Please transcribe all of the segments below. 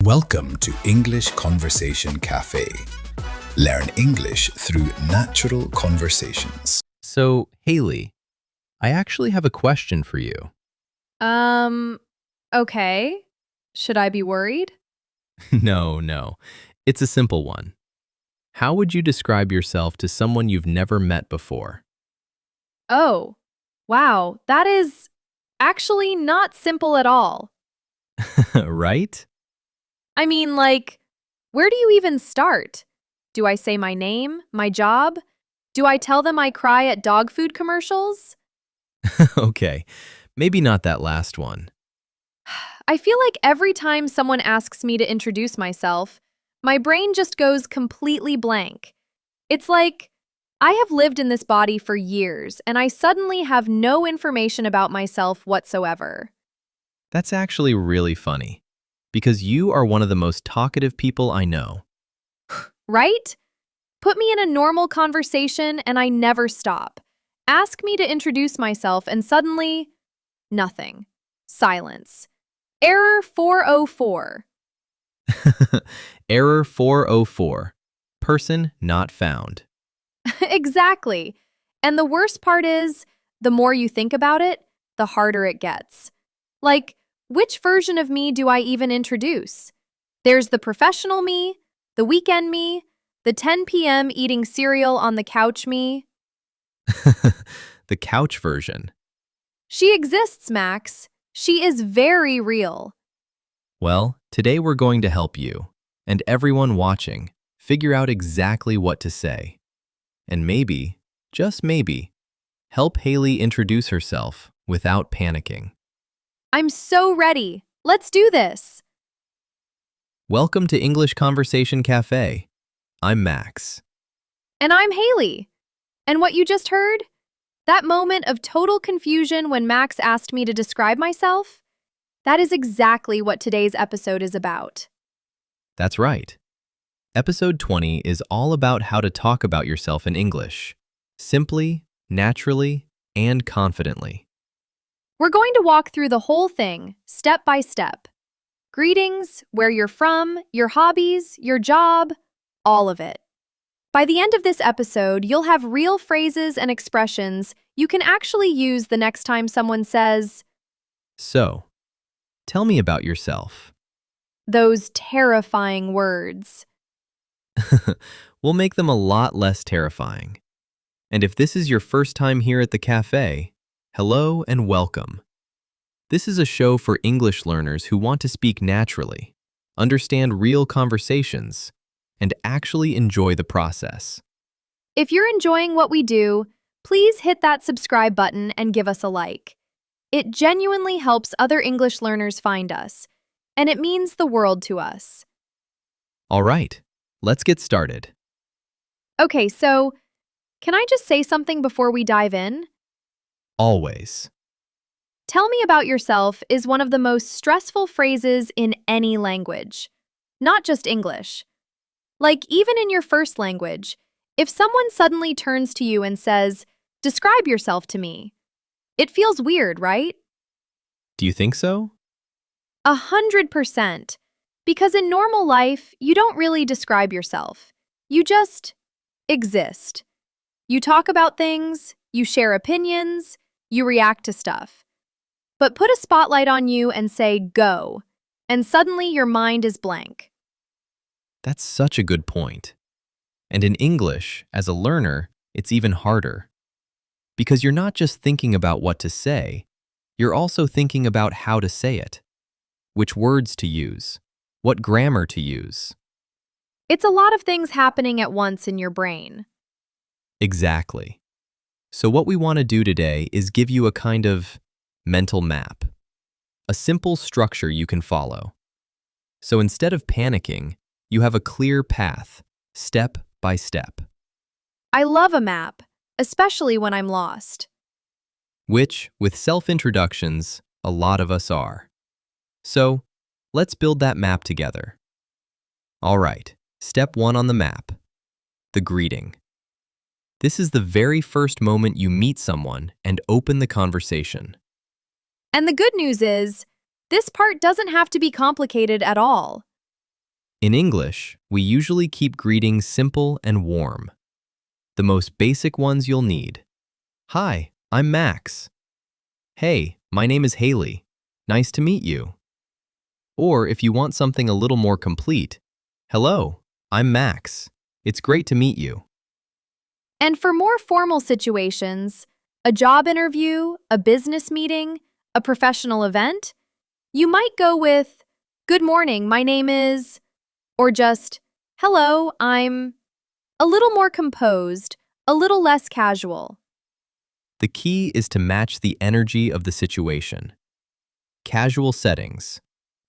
Welcome to English Conversation Café. Learn English through natural conversations. So, Haley, I actually have a question for you. Okay. Should I be worried? No. It's a simple one. How would you describe yourself to someone you've never met before? Oh, wow. That is actually not simple at all. Right? I mean, like, where do you even start? Do I say my name, my job? Do I tell them I cry at dog food commercials? Okay, maybe not that last one. I feel like every time someone asks me to introduce myself, my brain just goes completely blank. It's like I have lived in this body for years and I suddenly have no information about myself whatsoever. That's actually really funny, because you are one of the most talkative people I know. Right? Put me in a normal conversation and I never stop. Ask me to introduce myself and suddenly, nothing. Silence. Error 404. Error 404. Person not found. Exactly. And the worst part is, the more you think about it, the harder it gets. Like, which version of me do I even introduce? There's the professional me, the weekend me, the 10 p.m. eating cereal on the couch me. The couch version. She exists, Max. She is very real. Well, today we're going to help you, and everyone watching, figure out exactly what to say. And maybe, just maybe, help Haley introduce herself without panicking. I'm so ready. Let's do this. Welcome to English Conversation Café. I'm Max. And I'm Haley. And what you just heard? That moment of total confusion when Max asked me to describe myself? That is exactly what today's episode is about. That's right. Episode 20 is all about how to talk about yourself in English, simply, naturally, and confidently. We're going to walk through the whole thing, step by step. Greetings, where you're from, your hobbies, your job, all of it. By the end of this episode, you'll have real phrases and expressions you can actually use the next time someone says, So, tell me about yourself. those terrifying words. We'll make them a lot less terrifying. And if this is your first time here at the cafe, hello and welcome. This is a show for English learners who want to speak naturally, understand real conversations, and actually enjoy the process. If you're enjoying what we do, please hit that subscribe button and give us a like. It genuinely helps other English learners find us, and it means the world to us. All right, let's get started. Okay, so can I just say something before we dive in? Always. Tell me about yourself is one of the most stressful phrases in any language, not just English. Like, even in your first language, if someone suddenly turns to you and says, "Describe yourself to me," it feels weird, right? Do you think so? 100%. Because in normal life, you don't really describe yourself. You just exist. You talk about things, you share opinions, you react to stuff. But put a spotlight on you and say, "Go," and suddenly your mind is blank. That's such a good point. And in English, as a learner, it's even harder. Because you're not just thinking about what to say, you're also thinking about how to say it, which words to use, what grammar to use. It's a lot of things happening at once in your brain. Exactly. So what we want to do today is give you a kind of mental map, a simple structure you can follow. So instead of panicking, you have a clear path, step by step, I love a map, especially when I'm lost. which, with self-introductions, a lot of us are. So, let's build that map together. All right, step 1 on the map, the greeting. This is the very first moment you meet someone and open the conversation. And the good news is, this part doesn't have to be complicated at all. In English, we usually keep greetings simple and warm. The most basic ones you'll need. Hi, I'm Max. Hey, my name is Haley. Nice to meet you. Or if you want something a little more complete, hello, I'm Max. It's great to meet you. And for more formal situations, a job interview, a business meeting, a professional event, you might go with, good morning, my name is, or just, hello, I'm, a little more composed, a little less casual. The key is to match the energy of the situation. Casual settings,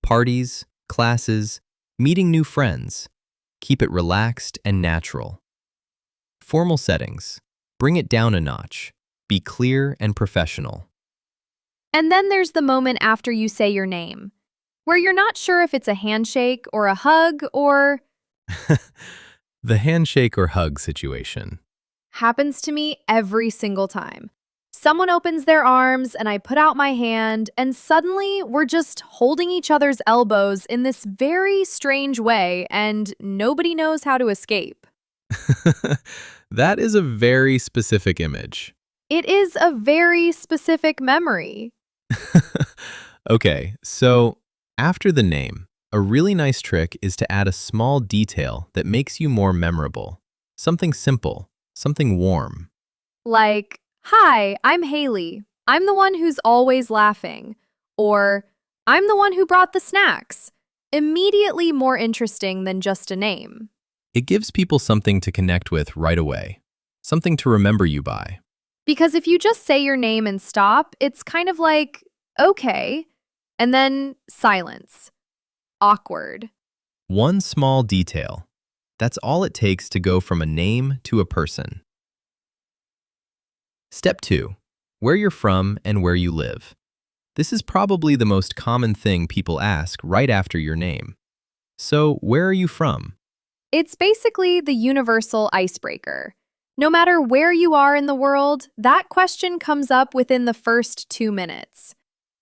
parties, classes, meeting new friends. Keep it relaxed and natural. Formal settings, bring it down a notch. Be clear and professional. And then there's the moment after you say your name, where you're not sure if it's a handshake or a hug or The handshake or hug situation. happens to me every single time. Someone opens their arms and I put out my hand, and suddenly we're just holding each other's elbows in this very strange way, and nobody knows how to escape. That is a very specific image. It is a very specific memory. Okay, so after the name, a really nice trick is to add a small detail that makes you more memorable. Something simple, something warm. Like, hi, I'm Haley. I'm the one who's always laughing. Or, I'm the one who brought the snacks. Immediately more interesting than just a name. It gives people something to connect with right away, something to remember you by. Because if you just say your name and stop, it's kind of like, okay, and then silence. Awkward. One small detail. That's all it takes to go from a name to a person. Step 2. Where you're from and where you live. This is probably the most common thing people ask right after your name. So, where are you from? It's basically the universal icebreaker. No matter where you are in the world, that question comes up within the first 2 minutes.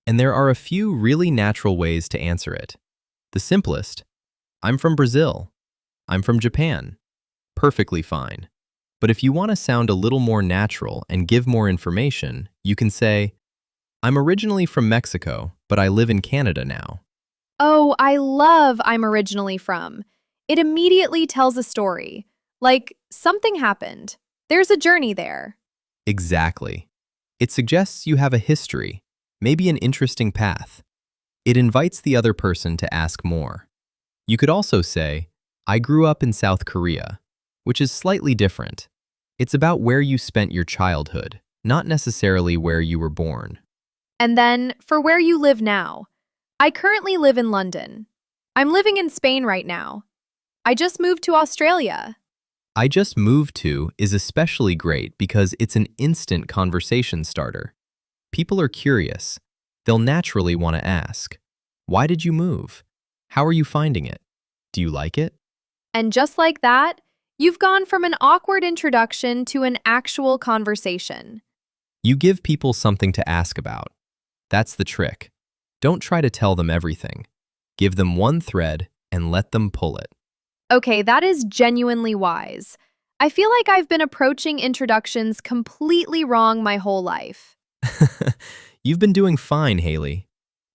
And there are a few really natural ways to answer it. The simplest, I'm from Brazil. I'm from Japan. Perfectly fine. But if you want to sound a little more natural and give more information, you can say, I'm originally from Mexico, but I live in Canada now. Oh, I love I'm originally from. It immediately tells a story. Like, something happened. There's a journey there. Exactly. It suggests you have a history, maybe an interesting path. It invites the other person to ask more. You could also say, I grew up in South Korea, which is slightly different. It's about where you spent your childhood, not necessarily where you were born. And then, for where you live now. I currently live in London. I'm living in Spain right now. I just moved to Australia. I just moved to is especially great because it's an instant conversation starter. People are curious. They'll naturally want to ask, why did you move? How are you finding it? Do you like it? And just like that, you've gone from an awkward introduction to an actual conversation. You give people something to ask about. That's the trick. Don't try to tell them everything. Give them one thread and let them pull it. Okay, that is genuinely wise. I feel like I've been approaching introductions completely wrong my whole life. You've been doing fine, Haley.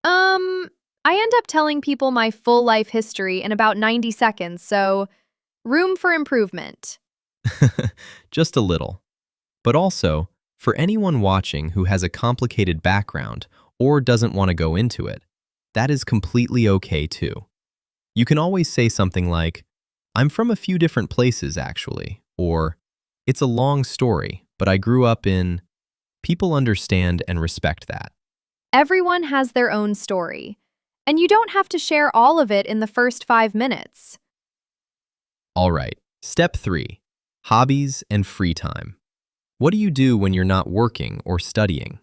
I end up telling people my full life history in about 90 seconds, so room for improvement. Just a little. But also, for anyone watching who has a complicated background or doesn't want to go into it, that is completely okay too. You can always say something like, I'm from a few different places actually, or it's a long story, but I grew up in... People understand and respect that. Everyone has their own story, and you don't have to share all of it in the first 5 minutes. All right, step 3, hobbies and free time. What do you do when you're not working or studying?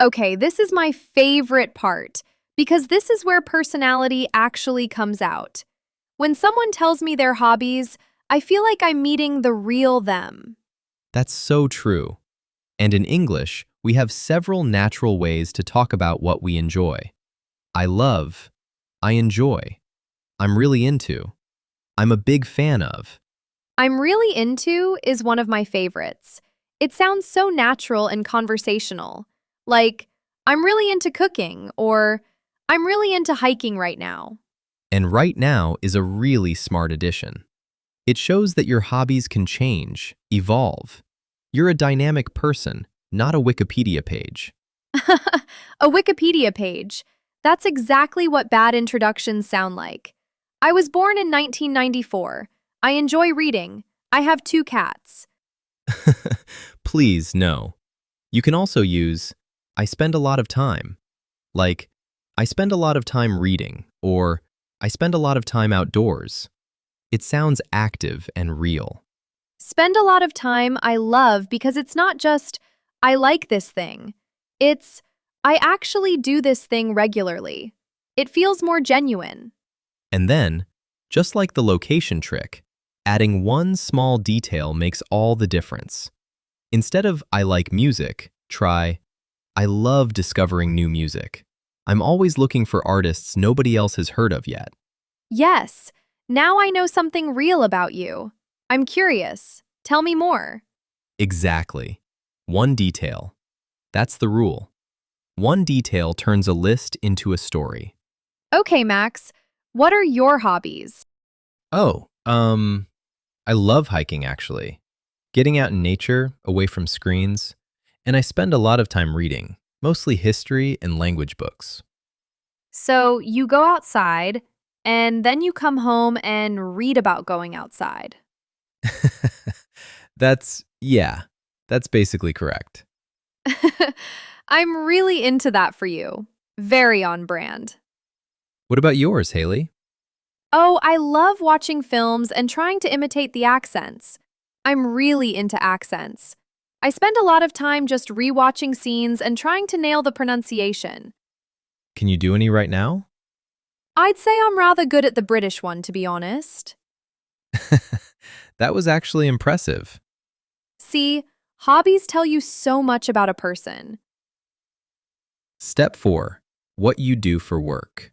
Okay, this is my favorite part, because this is where personality actually comes out. When someone tells me their hobbies, I feel like I'm meeting the real them. That's so true. And in English, we have several natural ways to talk about what we enjoy. I love, I enjoy, I'm really into. I'm a big fan of. I'm really into is one of my favorites. It sounds so natural and conversational. Like, I'm really into cooking, or I'm really into hiking right now. And right now is a really smart addition. It shows that your hobbies can change, evolve. You're a dynamic person, not a Wikipedia page. A Wikipedia page. That's exactly what bad introductions sound like. I was born in 1994. I enjoy reading. I have 2 cats. Please, no. You can also use, I spend a lot of time. Like, I spend a lot of time reading, or I spend a lot of time outdoors. It sounds active and real. Spend a lot of time I love because it's not just, I like this thing. It's, I actually do this thing regularly. It feels more genuine. And then, just like the location trick, adding one small detail makes all the difference. Instead of I like music, try I love discovering new music. I'm always looking for artists nobody else has heard of yet. Yes, now I know something real about you. I'm curious. Tell me more. Exactly. One detail. That's the rule. One detail turns a list into a story. Okay, Max, what are your hobbies? Oh, I love hiking actually. Getting out in nature, away from screens, and I spend a lot of time reading, mostly history and language books. So you go outside, and then you come home and read about going outside. Yeah, that's basically correct. I'm really into that for you. Very on brand. What about yours, Haley? Oh, I love watching films and trying to imitate the accents. I'm really into accents. I spend a lot of time just rewatching scenes and trying to nail the pronunciation. Can you do any right now? I'd say I'm rather good at the British one, to be honest. That was actually impressive. See, hobbies tell you so much about a person. Step 4. What you do for work.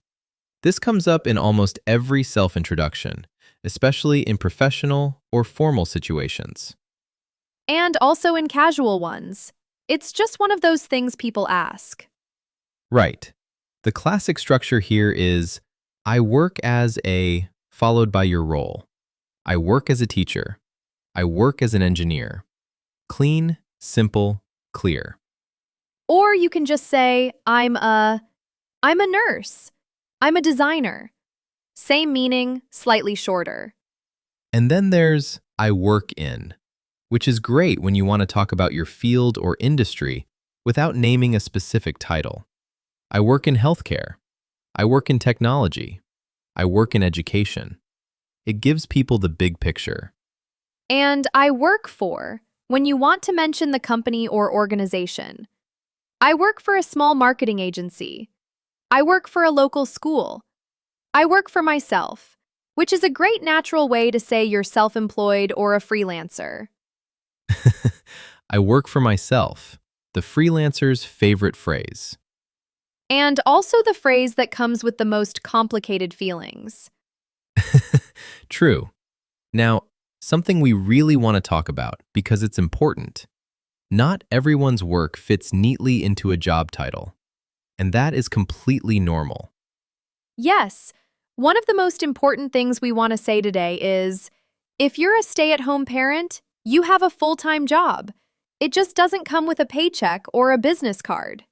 This comes up in almost every self-introduction, especially in professional or formal situations. And also in casual ones. It's just one of those things people ask. Right. The classic structure here is I work as a, followed by your role. I work as a teacher. I work as an engineer. Clean, simple, clear. Or you can just say, I'm a nurse. I'm a designer. Same meaning, slightly shorter. And then there's I work in, which is great when you want to talk about your field or industry without naming a specific title. I work in healthcare. I work in technology. I work in education. It gives people the big picture. And I work for, when you want to mention the company or organization. I work for a small marketing agency. I work for a local school. I work for myself, which is a great natural way to say you're self-employed or a freelancer. I work for myself, the freelancer's favorite phrase. And also the phrase that comes with the most complicated feelings. True. Now, something we really want to talk about because it's important. Not everyone's work fits neatly into a job title, and that is completely normal. Yes, one of the most important things we want to say today is, if you're a stay-at-home parent, you have a full-time job. It just doesn't come with a paycheck or a business card.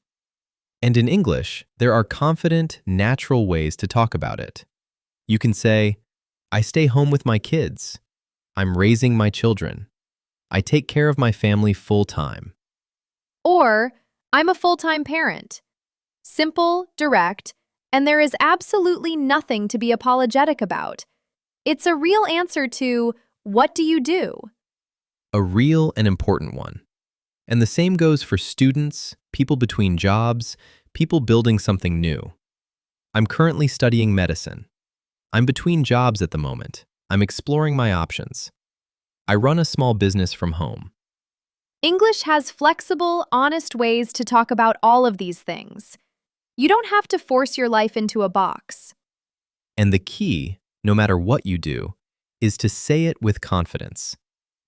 And in English, there are confident, natural ways to talk about it. You can say, I stay home with my kids. I'm raising my children. I take care of my family full-time. Or, I'm a full-time parent. Simple, direct, and there is absolutely nothing to be apologetic about. It's a real answer to, what do you do? A real and important one. And the same goes for students, people between jobs, people building something new. I'm currently studying medicine. I'm between jobs at the moment. I'm exploring my options. I run a small business from home. English has flexible, honest ways to talk about all of these things. You don't have to force your life into a box. And the key, no matter what you do, is to say it with confidence,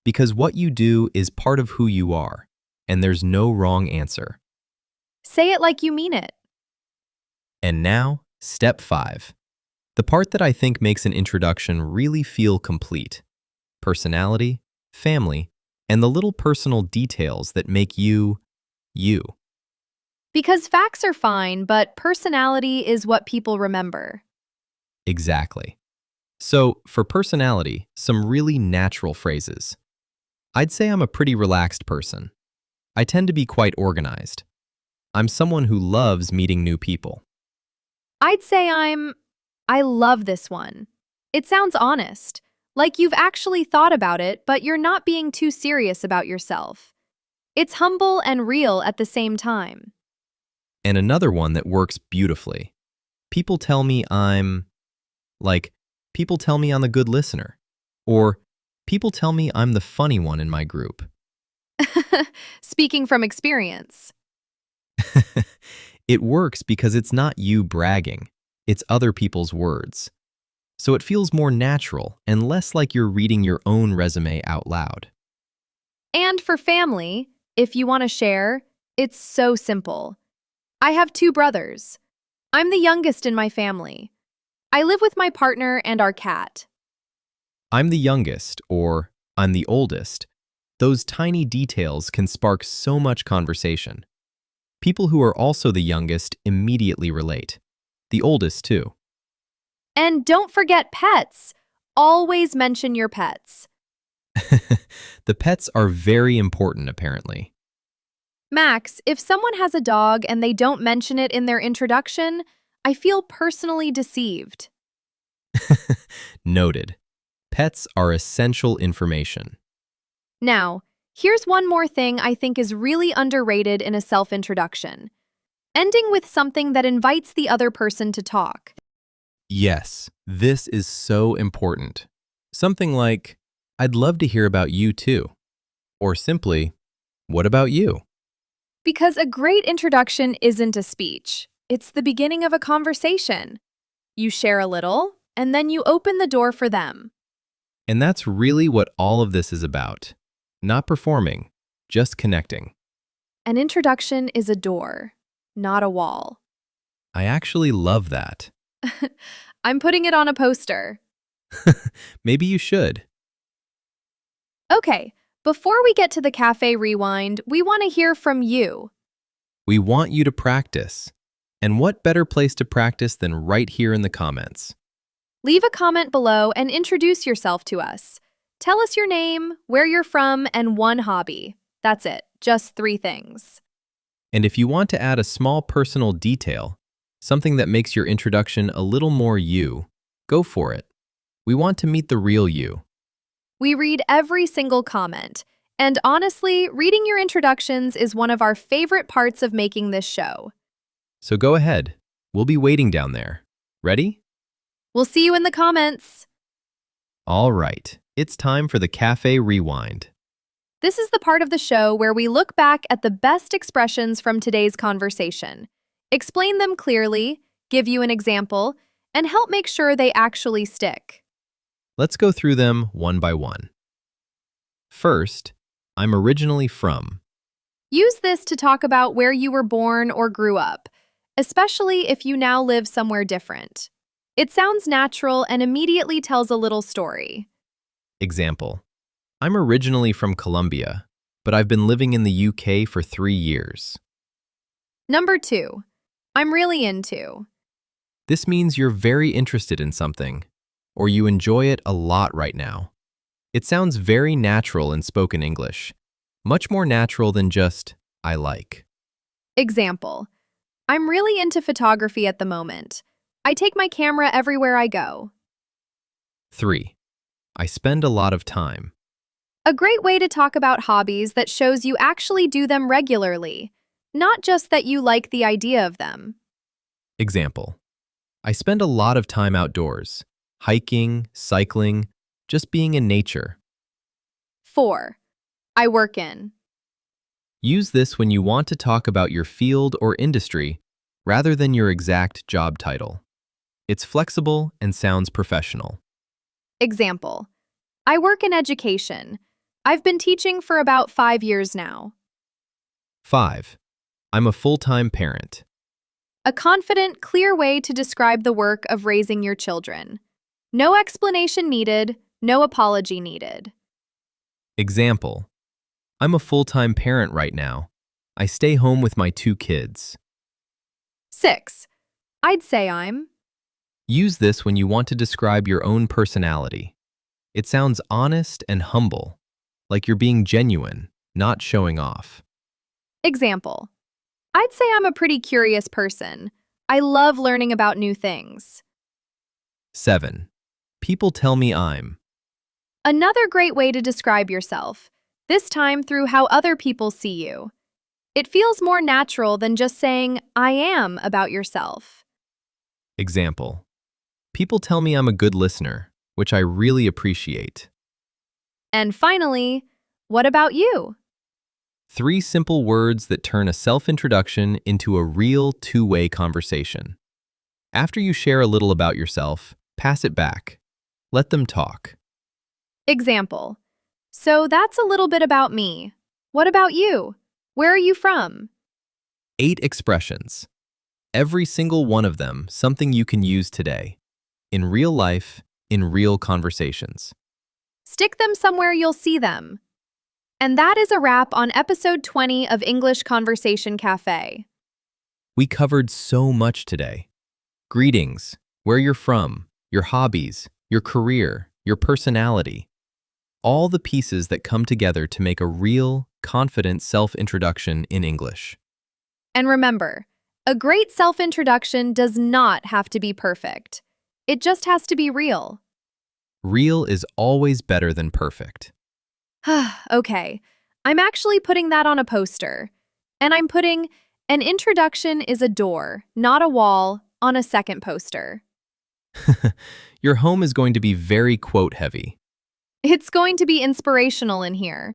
because what you do is part of who you are, and there's no wrong answer. Say it like you mean it. And now, step 5. The part that I think makes an introduction really feel complete. Personality, family, and the little personal details that make you, you. Because facts are fine, but personality is what people remember. Exactly. So, for personality, some really natural phrases. I'd say I'm a pretty relaxed person. I tend to be quite organized. I'm someone who loves meeting new people. I'd say I love this one. It sounds honest, like you've actually thought about it, but you're not being too serious about yourself. It's humble and real at the same time. And another one that works beautifully. People tell me people tell me I'm a good listener. Or, people tell me I'm the funny one in my group. Speaking from experience. It works because it's not you bragging, it's other people's words. So it feels more natural and less like you're reading your own resume out loud. And for family, if you want to share, it's so simple. I have 2 brothers. I'm the youngest in my family. I live with my partner and our cat. I'm the youngest, or I'm the oldest. Those tiny details can spark so much conversation. People who are also the youngest immediately relate. The oldest, too. And don't forget pets. Always mention your pets. The pets are very important, apparently. Max, if someone has a dog and they don't mention it in their introduction, I feel personally deceived. Noted. Pets are essential information. Now, here's one more thing I think is really underrated in a self-introduction. Ending with something that invites the other person to talk. Yes, this is so important. Something like, I'd love to hear about you too. Or simply, what about you? Because a great introduction isn't a speech. It's the beginning of a conversation. You share a little, and then you open the door for them. And that's really what all of this is about. Not performing, just connecting. An introduction is a door, not a wall. I actually love that. I'm putting it on a poster. Maybe you should. Okay, before we get to the cafe rewind, we want to hear from you. We want you to practice. And what better place to practice than right here in the comments? Leave a comment below and introduce yourself to us. Tell us your name, where you're from, and one hobby. That's it, just 3 things. And if you want to add a small personal detail, something that makes your introduction a little more you, go for it. We want to meet the real you. We read every single comment, and honestly, reading your introductions is one of our favorite parts of making this show. So go ahead. We'll be waiting down there. Ready? We'll see you in the comments. All right. It's time for the Cafe Rewind. This is the part of the show where we look back at the best expressions from today's conversation, explain them clearly, give you an example, and help make sure they actually stick. Let's go through them one by one. First, I'm originally from. Use this to talk about where you were born or grew up, especially if you now live somewhere different. It sounds natural and immediately tells a little story. Example. I'm originally from Colombia, but I've been living in the UK for 3 years. Number 2, I'm really into. This means you're very interested in something, or you enjoy it a lot right now. It sounds very natural in spoken English, much more natural than just, I like. Example, I'm really into photography at the moment. I take my camera everywhere I go. 3. I spend a lot of time. A great way to talk about hobbies that shows you actually do them regularly, not just that you like the idea of them. Example. I spend a lot of time outdoors, hiking, cycling, just being in nature. 4. I work in. Use this when you want to talk about your field or industry rather than your exact job title. It's flexible and sounds professional. Example, I work in education. I've been teaching for about 5 years now. 5. I'm a full-time parent. A confident, clear way to describe the work of raising your children. No explanation needed, no apology needed. Example. I'm a full-time parent right now. I stay home with my 2 kids. 6. I'd say I'm. Use this when you want to describe your own personality. It sounds honest and humble, like you're being genuine, not showing off. Example. I'd say I'm a pretty curious person. I love learning about new things. 7. People tell me I'm. Another great way to describe yourself, this time through how other people see you. It feels more natural than just saying, I am about yourself. Example. People tell me I'm a good listener, which I really appreciate. And finally, what about you? 3 simple words that turn a self-introduction into a real two-way conversation. After you share a little about yourself, pass it back. Let them talk. Example. So that's a little bit about me. What about you? Where are you from? 8 expressions. Every single one of them something you can use today. In real life, in real conversations. Stick them somewhere you'll see them. And that is a wrap on episode 20 of English Conversation Café. We covered so much today. Greetings, where you're from, your hobbies, your career, your personality. All the pieces that come together to make a real, confident self-introduction in English. And remember, a great self-introduction does not have to be perfect. It just has to be real. Real is always better than perfect. Okay, I'm actually putting that on a poster. And I'm putting, an introduction is a door, not a wall, on a second poster. Your home is going to be very quote-heavy. It's going to be inspirational in here.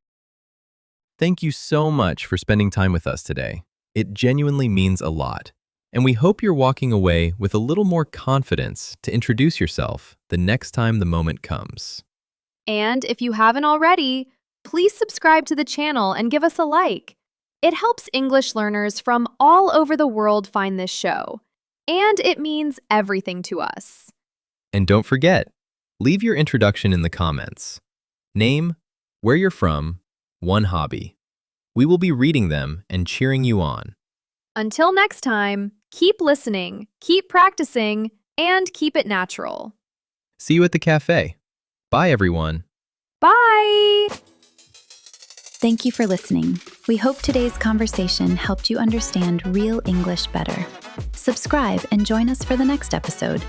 Thank you so much for spending time with us today. It genuinely means a lot. And we hope you're walking away with a little more confidence to introduce yourself the next time the moment comes. And if you haven't already, please subscribe to the channel and give us a like. It helps English learners from all over the world find this show. And it means everything to us. And don't forget, leave your introduction in the comments. Name, where you're from, one hobby. We will be reading them and cheering you on. Until next time, keep listening, keep practicing, and keep it natural. See you at the cafe. Bye, everyone. Bye! Thank you for listening. We hope today's conversation helped you understand real English better. Subscribe and join us for the next episode.